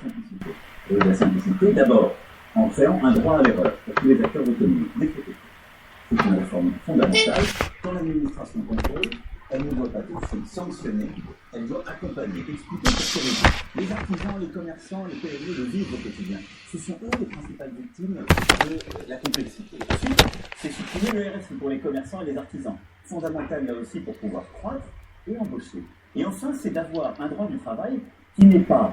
simplicité. La simplicité, d'abord, en créant un droit à l'erreur pour tous les acteurs économiques. C'est une réforme fondamentale. Quand l'administration contrôle, elle ne doit pas tous sanctionner, elle doit accompagner, expliquer pour que les artisans, les commerçants, les PME le vivent au quotidien. Ce sont eux les principales victimes de la complexité. Ensuite, c'est supprimer le RSI pour les commerçants et les artisans. Fondamental là aussi pour pouvoir croître et embaucher. Et enfin, c'est d'avoir un droit du travail qui n'est pas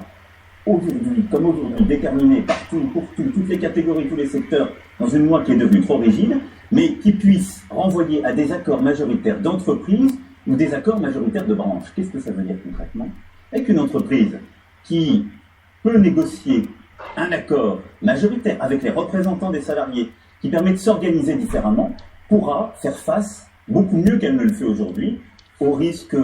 aujourd'hui, comme aujourd'hui, déterminé partout, pour toutes les catégories, tous les secteurs, dans une loi qui est devenue trop rigide, mais qui puisse renvoyer à des accords majoritaires d'entreprise ou des accords majoritaires de branche. Qu'est-ce que ça veut dire concrètement? Avec une entreprise qui peut négocier un accord majoritaire avec les représentants des salariés, qui permet de s'organiser différemment, pourra faire face, beaucoup mieux qu'elle ne le fait aujourd'hui, aux risques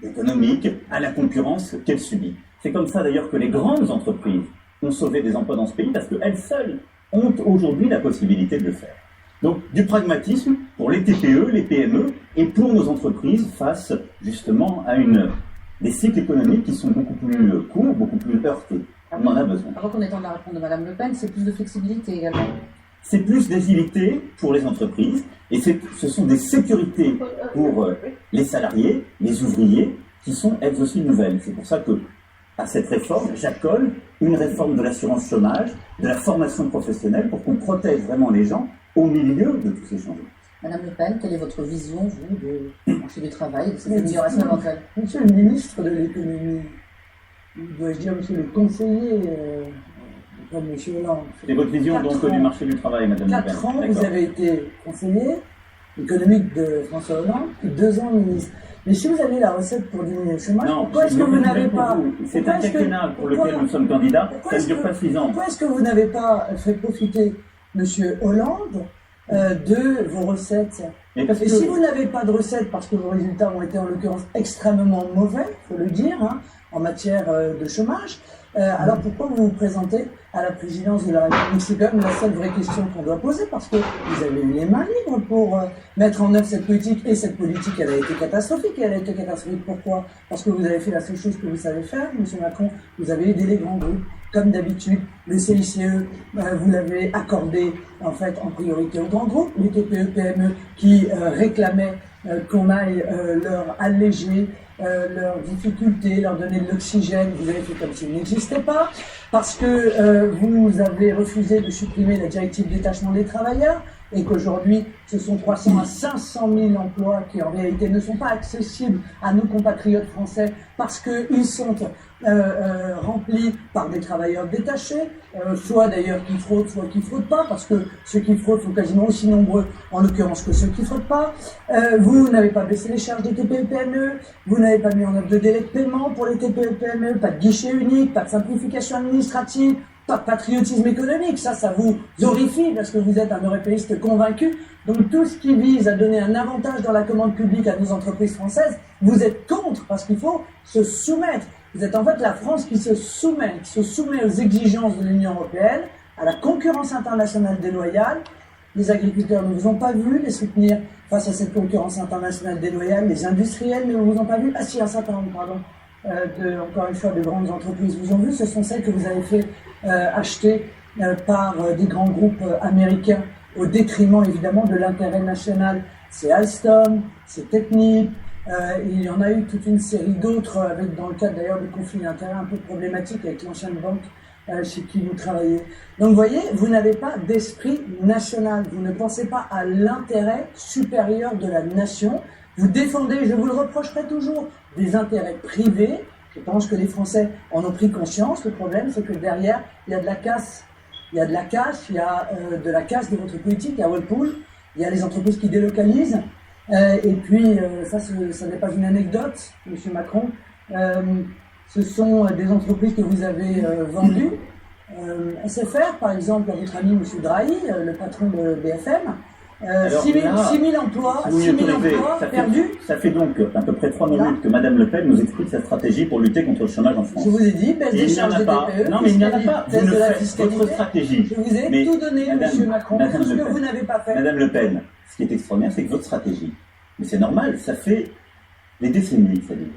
économiques, à la concurrence qu'elle subit. C'est comme ça d'ailleurs que les grandes entreprises ont sauvé des emplois dans ce pays, parce qu'elles seules ont aujourd'hui la possibilité de le faire. Donc du pragmatisme pour les TPE, les PME, et pour nos entreprises face justement à des cycles économiques qui sont beaucoup plus courts, beaucoup plus heurtés. On en a besoin. Avant qu'on ait temps de la réponse de Mme Le Pen, c'est plus de flexibilité également. C'est plus d'agilité pour les entreprises, et ce sont des sécurités pour les salariés, les ouvriers, qui sont elles aussi nouvelles. C'est pour ça que à cette réforme, j'accole une réforme de l'assurance chômage, de la formation professionnelle, pour qu'on protège vraiment les gens au milieu de tous ces changements. Madame Le Pen, quelle est votre vision, vous, du marché du travail, de cette amélioration éventuelle? Monsieur le ministre de l'économie, dois-je dire monsieur le conseiller, comme monsieur Hollande. C'est votre vision donc du marché du travail, Madame Le Pen. 4 ans, vous avez été conseiller économique de François Hollande, et 2 ans ministre. Mais si vous avez la recette pour diminuer le chômage, pourquoi est-ce que vous n'avez pas... C'est un quinquennat pour lequel nous sommes candidats, ça ne dure pas 6 ans. Pourquoi est-ce que vous n'avez pas fait profiter M. Hollande de vos recettes? Et si vous n'avez pas de recettes, parce que vos résultats ont été en l'occurrence extrêmement mauvais, il faut le dire, en matière de chômage, alors pourquoi vous vous présentez à la présidence de la République? C'est quand même la seule vraie question qu'on doit poser, parce que vous avez eu les mains libres pour mettre en œuvre cette politique, et cette politique, elle a été catastrophique. Et elle a été catastrophique pourquoi? Parce que vous avez fait la seule chose que vous savez faire, M. Macron, vous avez aidé les grands groupes. Comme d'habitude, le CICE, vous l'avez accordé en fait en priorité aux grands groupes, les TPE, PME qui réclamaient qu'on aille leur alléger leurs difficultés, leur donner de l'oxygène. Vous avez fait comme s'il n'existait pas, parce que vous avez refusé de supprimer la directive détachement des travailleurs, et qu'aujourd'hui, ce sont 300 à 500 000 emplois qui en réalité ne sont pas accessibles à nos compatriotes français, parce qu'ils sont remplis par des travailleurs détachés, soit d'ailleurs qui fraudent, soit qui fraudent pas, parce que ceux qui fraudent sont quasiment aussi nombreux en l'occurrence que ceux qui fraudent pas. Vous n'avez pas baissé les charges des TPE-PME, vous n'avez pas mis en œuvre de délai de paiement pour les TPE-PME, pas de guichet unique, pas de simplification administrative, pas de patriotisme économique. Ça vous horrifie parce que vous êtes un européiste convaincu. Donc tout ce qui vise à donner un avantage dans la commande publique à nos entreprises françaises, vous êtes contre, parce qu'il faut se soumettre. Vous êtes en fait la France qui se soumet aux exigences de l'Union européenne, à la concurrence internationale déloyale. Les agriculteurs ne vous ont pas vu les soutenir face à cette concurrence internationale déloyale. Les industriels ne vous ont pas vu. Ah si, un certain nombre, pardon, encore une fois, de grandes entreprises vous ont vu. Ce sont celles que vous avez fait acheter par des grands groupes américains au détriment évidemment de l'intérêt national. C'est Alstom, c'est Technip. Il y en a eu toute une série d'autres, avec dans le cadre d'ailleurs de conflits d'intérêts un peu problématiques avec l'ancienne banque chez qui vous travaillez. Donc vous voyez, vous n'avez pas d'esprit national, vous ne pensez pas à l'intérêt supérieur de la nation, vous défendez, je vous le reprocherai toujours, des intérêts privés. Je pense que les Français en ont pris conscience. Le problème, c'est que derrière, il y a de la casse. Il y a de la casse, il y a de la casse de votre politique, il y a Whirlpool, il y a les entreprises qui délocalisent. Et puis, ça n'est pas une anecdote, M. Macron. Ce sont des entreprises que vous avez vendues. SFR, par exemple, à votre ami M. Drahi, le patron de BFM. 6 000 emplois, perdus. Ça fait donc à peu près 3 minutes que Mme Le Pen nous explique sa stratégie pour lutter contre le chômage en France. Je vous ai dit, baisse des charges des TPE, non, mais il n'y en a pas. Vous ne faites votre stratégie. Je vous ai tout donné, M. Macron, tout ce que vous n'avez pas fait. Mme Le Pen, ce qui est extraordinaire, c'est que votre stratégie, mais c'est normal, ça fait des décennies que ça dure.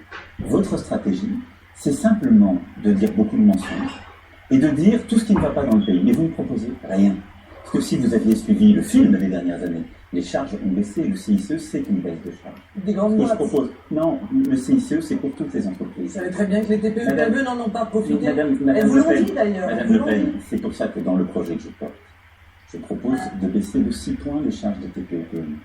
Votre stratégie, c'est simplement de dire beaucoup de mensonges, et de dire tout ce qui ne va pas dans le pays. Mais vous ne proposez rien. Parce que si vous aviez suivi le film des dernières années, les charges ont baissé. Le CICE, c'est une baisse de charges. Des grandes boîtes. Je propose. Non, le CICE, c'est pour toutes les entreprises. Vous savez très bien que les TPE-PME n'en ont pas profité. Madame Elles vous l'ont Le Pen, dit d'ailleurs. Madame Le Pen, c'est pour ça que dans le projet que je porte, je propose de baisser de 6 points les charges de TPE-PME.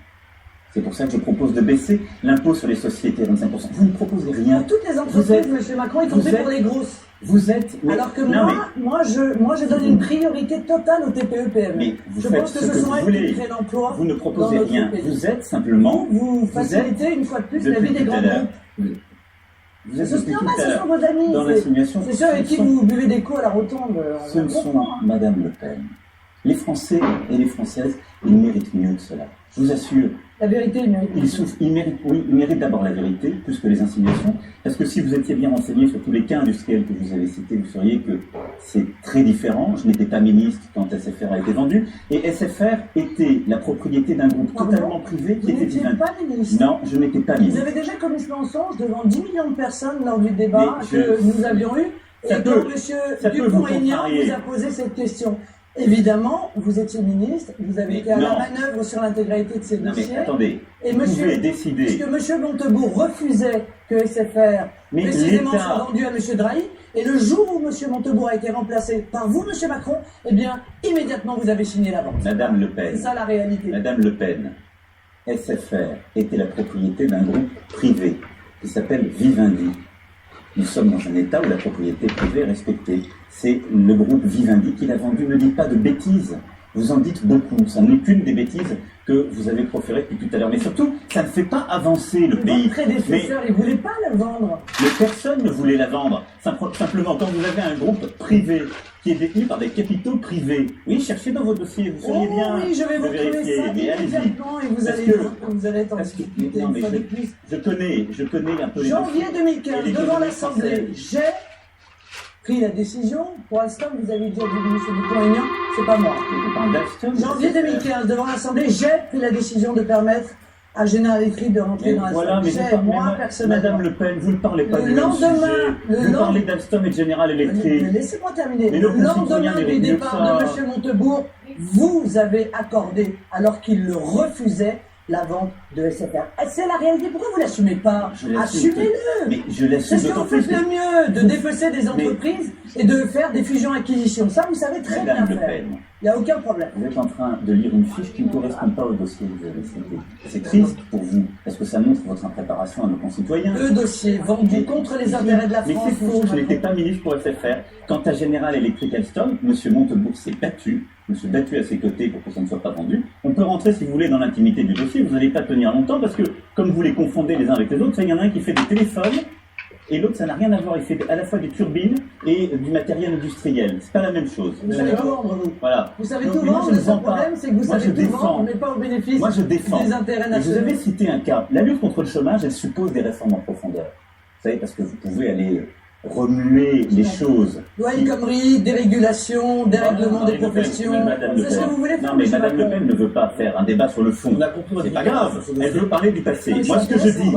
C'est pour ça que je propose de baisser l'impôt sur les sociétés à 25%. Vous ne proposez rien. Pour toutes les entreprises, M. Macron, y compris pour les grosses. Vous êtes... Alors que moi, je donne une priorité totale aux TPE-PME. Mais vous je faites pense que ce ce que sont vous elles voulez. qui créent l'emploi. Vous ne proposez dans notre rien. pays. Vous êtes simplement... Vous facilitez une fois de plus la vie des grands groupes. Vous êtes C'est depuis normal, tout à ce l'heure sont vos amis. dans l'insinuation. C'est ceux avec qui vous buvez des coups à la rotonde. Ce ne sont Madame Le Pen. Les Français et les Françaises, ils méritent mieux que cela. Je vous assure. La vérité, il mérite. Ils méritent d'abord la vérité, plus que les insinuations, parce que si vous étiez bien renseigné sur tous les cas industriels que vous avez cités, vous sauriez que c'est très différent. Je n'étais pas ministre quand SFR a été vendu, et SFR était la propriété d'un groupe totalement privé qui était Vous n'étiez pas ministre. Non, je n'étais pas Vous ministre. avez déjà commis ce mensonge devant 10 millions de personnes lors du débat que nous avions eu, et quand M. Dupont-Aignan vous a posé cette question. Évidemment, vous étiez ministre, vous avez été à la manœuvre sur l'intégralité de ces dossiers. Mais attendez, et vous pouvez décider. Puisque M. Montebourg refusait que SFR précisément soit vendu à M. Drahi, et le jour où M. Montebourg a été remplacé par vous, M. Macron, eh bien, immédiatement vous avez signé la vente. Madame Le Pen. C'est ça la réalité. Madame Le Pen, SFR était la propriété d'un groupe privé qui s'appelle Vivendi. Nous sommes dans un État où la propriété privée est respectée. C'est le groupe Vivendi qui l'a vendu. Ne dites pas de bêtises. Vous en dites beaucoup. Ça n'est qu'une des bêtises que vous avez proférées depuis tout à l'heure. Mais surtout, ça ne fait pas avancer le pays. Votre prédécesseur, il ne voulait pas la vendre. Mais personne ne voulait la vendre. Simplement, quand vous avez un groupe privé qui est détenu par des capitaux privés, oui, cherchez dans vos dossiers, vous sauriez bien oui, je vais vous vérifier. Ça immédiatement et vous allez être en difficulté une fois de plus. Je connais un peu les Janvier 2015, devant l'Assemblée, j'ai pris la décision. Pour l'instant, vous avez déjà dit M. Dupont-Aignan, c'est pas moi. Janvier 2015, devant l'Assemblée, j'ai pris la décision de permettre à General Electric de rentrer dans la salle. Moi, personnellement. Madame Le Pen, vous ne parlez pas du même sujet. Vous parlez d'Alstom et de General Electric. Laissez-moi terminer. Le lendemain du départ de M. Montebourg, vous avez accordé, alors qu'il le refusait, la vente de SFR. C'est la réalité. Pourquoi vous ne l'assumez pas? Assumez-le. Mais je l'assume. C'est ce que vous faites le mieux, de dépecer des entreprises et de faire des fusions-acquisitions. Ça, vous savez très bien faire. Il n'y a aucun problème. Vous êtes en train de lire une fiche qui ne correspond pas au dossier que vous avez cité. C'est triste pour vous, parce que ça montre votre impréparation à nos concitoyens. Le dossier vendu contre les intérêts de la France. Mais c'est faux, je n'étais pas ministre pour SFR. Quant à General Electric Alstom, M. Montebourg s'est battu. Je me suis battu à ses côtés pour que ça ne soit pas vendu. On peut rentrer, si vous voulez, dans l'intimité du dossier. Vous n'allez pas tenir longtemps parce que, comme vous les confondez les uns avec les autres, il y en a un qui fait des téléphones et l'autre, ça n'a rien à voir. Il fait à la fois des turbines et du matériel industriel. C'est pas la même chose. Vous savez tout vendre, vous. Voilà. Vous savez tout vendre, le seul problème, c'est que vous savez tout vendre, mais pas au bénéfice des intérêts nationaux. Vous avez cité un cas. La lutte contre le chômage, elle suppose des réformes en profondeur. Vous savez, parce que vous pouvez aller remuer les choses. Loi El Khomri, dérégulation, dérèglement des professions. C'est ce que vous voulez faire. Non, mais Madame Le Pen ne veut pas faire un débat sur le fond. C'est pas grave. Elle veut parler du passé. Moi, ce que je dis,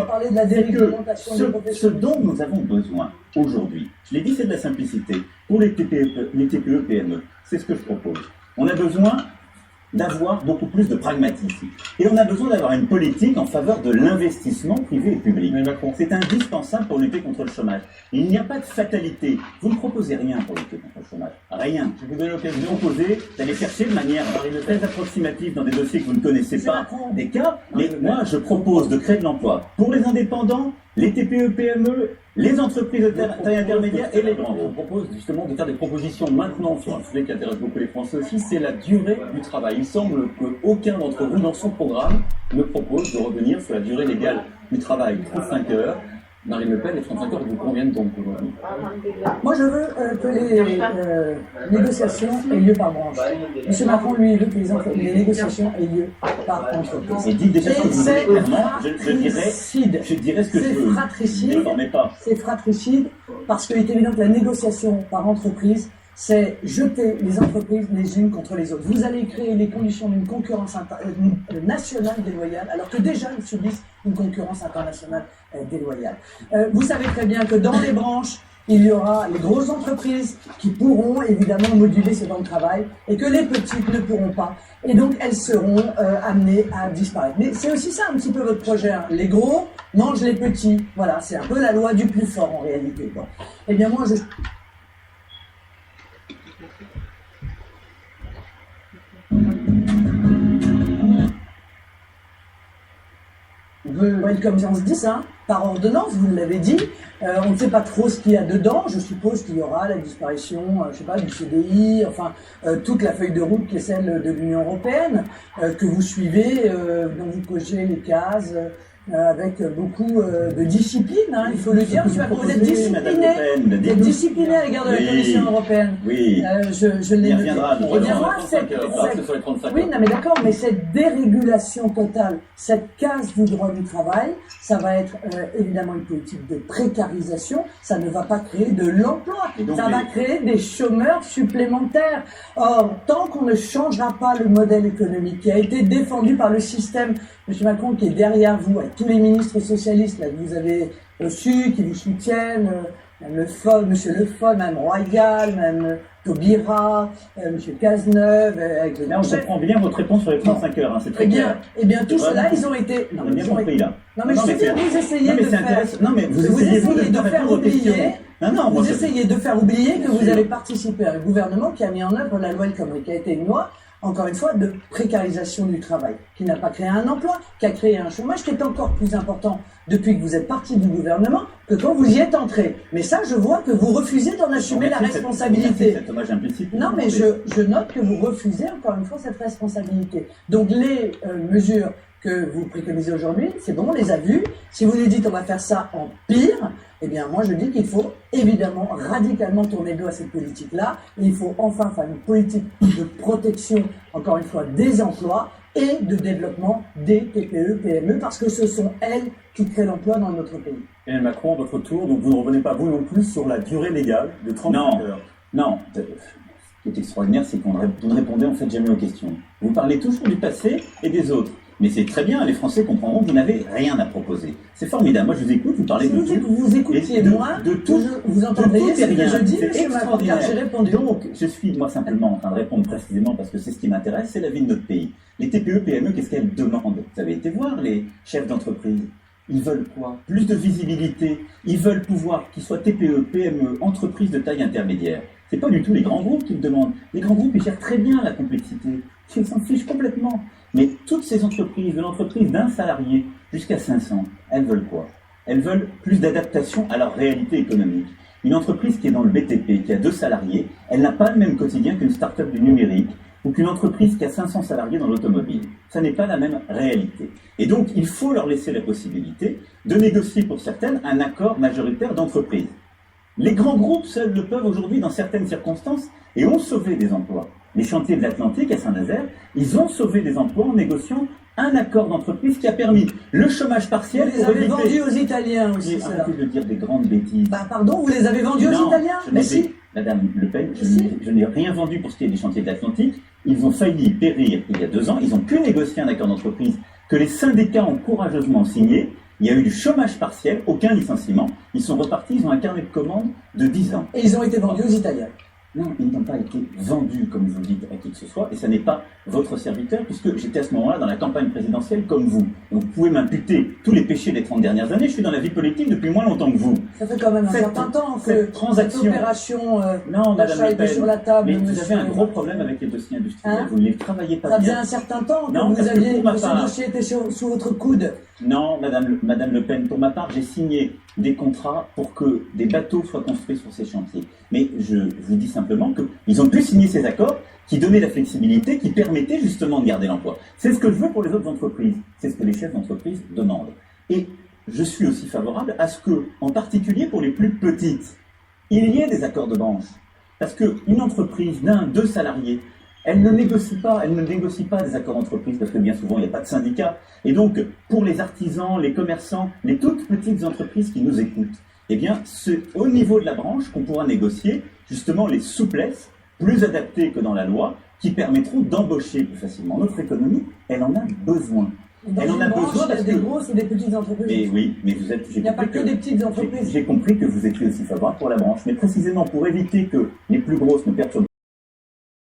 c'est que ce dont nous avons besoin aujourd'hui, je l'ai dit, c'est de la simplicité. Pour les TPE, PME, c'est ce que je propose. On a besoin d'avoir beaucoup plus de pragmatisme. Et on a besoin d'avoir une politique en faveur de l'investissement privé et public. C'est indispensable pour lutter contre le chômage. Il n'y a pas de fatalité. Vous ne proposez rien pour lutter contre le chômage. Rien. Je vous donne l'occasion de proposer d'aller chercher de manière très approximative dans des dossiers que vous ne connaissez pas des cas. Mais moi, je propose de créer de l'emploi pour les indépendants, les TPE, PME, les entreprises de taille intermédiaire et les grands. On propose justement de faire des propositions maintenant sur un sujet qui intéresse beaucoup les Français aussi, c'est la durée du travail. Il semble qu'aucun d'entre vous dans son programme ne propose de revenir sur la durée légale du travail, 35 heures. Marine Le Pen, les 35 heures vous conviennent donc aujourd'hui? Moi, je veux que les négociations aient lieu par branche. M. Macron, lui, il veut que les négociations aient lieu par entreprise. Et dites déjà ce que vous voulez clairement, je dirais ce que je veux. C'est fratricide parce qu'il est évident que la négociation par entreprise, c'est jeter les entreprises les unes contre les autres. Vous allez créer les conditions d'une concurrence nationale déloyale, alors que déjà ils subissent une concurrence internationale déloyale. Vous savez très bien que dans les branches, il y aura les grosses entreprises qui pourront évidemment moduler ce temps de travail et que les petites ne pourront pas. Et donc, elles seront amenées à disparaître. Mais c'est aussi ça un petit peu votre projet, hein. Les gros mangent les petits. Voilà, c'est un peu la loi du plus fort en réalité, quoi. Eh bien, moi, je... Comme on se dit ça, par ordonnance, vous l'avez dit, on ne sait pas trop ce qu'il y a dedans. Je suppose qu'il y aura la disparition, je sais pas, du CDI, enfin toute la feuille de route qui est celle de l'Union européenne, que vous suivez, dont vous cochez les cases. Avec beaucoup de discipline, hein, il faut le dire. Vous êtes discipliné, vous êtes discipliné à l'égard de la Commission européenne. Oui. Je l'ai noté. On Eh bien moi, oui, non mais d'accord, mais cette dérégulation totale, cette casse du droit du travail, ça va être évidemment une politique de précarisation. Ça ne va pas créer de l'emploi. Ça va créer des chômeurs supplémentaires. Or, tant qu'on ne changera pas le modèle économique qui a été défendu par le système, M. Macron qui est derrière vous, avec tous les ministres socialistes là, que vous avez reçus, qui vous soutiennent, même le Foll, M. Le Foll, même Royal, même Taubira, M. Cazeneuve, avec les... Là, on comprend bien votre réponse sur les 35 heures, hein, c'est très clair. Eh bien, tout cela, ils ont été... Non, on a bien compris, là. Non, mais je veux dire, vous essayez de faire... Non, mais vous essayez de faire oublier... Vous essayez de faire oublier que vous avez participé à un gouvernement qui a mis en œuvre la loi El Khomri, qui a été une loi, encore une fois, de précarisation du travail, qui n'a pas créé un emploi, qui a créé un chômage qui est encore plus important depuis que vous êtes parti du gouvernement que quand vous y êtes entré. Mais ça, je vois que vous refusez d'en assumer la responsabilité. Non, mais je note que vous refusez encore une fois cette responsabilité. Donc les mesures que vous préconisez aujourd'hui, c'est bon, on les a vues. Si vous nous dites on va faire ça en pire, eh bien moi je dis qu'il faut évidemment radicalement tourner le dos à cette politique-là. Il faut enfin faire une politique de protection, encore une fois, des emplois et de développement des TPE, PME, parce que ce sont elles qui créent l'emploi dans notre pays. Et Macron, à votre tour, donc vous ne revenez pas vous non plus sur la durée légale de 35 heures. Non. Ce qui est extraordinaire, c'est qu'on ne répondez en fait jamais aux questions. Vous parlez toujours du passé et des autres. Mais c'est très bien, les Français comprendront que vous n'avez rien à proposer. C'est formidable. Moi, je vous écoute, vous parlez de tout. Vous écoutiez moi, de tout, vous entendriez ce que je dis, c'est extraordinaire. J'ai répondu. Donc, je suis, moi, simplement en train de répondre précisément parce que c'est ce qui m'intéresse, c'est la vie de notre pays. Les TPE, PME, qu'est-ce qu'elles demandent? Vous avez été voir les chefs d'entreprise. Ils veulent quoi? Plus de visibilité. Ils veulent pouvoir qu'ils soient TPE, PME, entreprises de taille intermédiaire. C'est pas du tout les grands groupes qui le demandent. Les grands groupes, ils gèrent très bien la complexité. Ils s'en fichent complètement. Mais toutes ces entreprises, de l'entreprise d'un salarié jusqu'à 500, elles veulent quoi? Elles veulent plus d'adaptation à leur réalité économique. Une entreprise qui est dans le BTP, qui a 2 salariés, elle n'a pas le même quotidien qu'une start-up du numérique ou qu'une entreprise qui a 500 salariés dans l'automobile. Ça n'est pas la même réalité. Et donc, il faut leur laisser la possibilité de négocier pour certaines un accord majoritaire d'entreprise. Les grands groupes seuls le peuvent aujourd'hui dans certaines circonstances et ont sauvé des emplois. Les chantiers de l'Atlantique à Saint-Nazaire, ils ont sauvé des emplois en négociant un accord d'entreprise qui a permis le chômage partiel. Vous les avez vendus aux Italiens aussi, cela. Arrêtez de dire des grandes bêtises. Pardon, vous les avez vendus aux Italiens? Mais si. Madame Le Pen, je n'ai rien vendu pour ce qui est des chantiers de l'Atlantique. Ils ont failli périr il y a 2 ans. Ils ont pu négocier un accord d'entreprise que les syndicats ont courageusement signé. Il y a eu du chômage partiel, aucun licenciement. Ils sont repartis, ils ont un carnet de commandes de 10 ans. Et ils ont été vendus aux Italiens. Non, ils n'ont pas été vendus, comme vous dites, à qui que ce soit, et ça n'est pas votre serviteur, puisque j'étais à ce moment-là dans la campagne présidentielle comme vous. Donc vous pouvez m'imputer tous les péchés des 30 dernières années, je suis dans la vie politique depuis moins longtemps que vous. Ça fait quand même un certain temps que cette opération d'achat était sur la table. Mais vous avez un gros problème avec les dossiers industriels, vous ne les travaillez pas bien. Ça faisait un certain temps que vous aviez, que ce dossier était sous votre coude. Non, Madame Le Pen, pour ma part, j'ai signé des contrats pour que des bateaux soient construits sur ces chantiers. Mais je vous dis simplement qu'ils ont pu signer ces accords qui donnaient la flexibilité, qui permettaient justement de garder l'emploi. C'est ce que je veux pour les autres entreprises. C'est ce que les chefs d'entreprise demandent. Et je suis aussi favorable à ce que, en particulier pour les plus petites, il y ait des accords de branche. Parce qu'une entreprise d'un, 2 salariés, elle ne négocie pas des accords d'entreprise parce que bien souvent il n'y a pas de syndicat. Et donc, pour les artisans, les commerçants, les toutes petites entreprises qui nous écoutent, eh bien, c'est au niveau de la branche qu'on pourra négocier justement les souplesses plus adaptées que dans la loi qui permettront d'embaucher plus facilement. Notre économie, elle en a besoin. Dans Elle en une a branche, besoin il y a parce des que... grosses et des petites entreprises. Mais oui, mais vous êtes... Il n'y a pas que des petites entreprises. J'ai compris que vous étiez aussi favorable pour la branche, mais précisément pour éviter que les plus grosses ne perturbent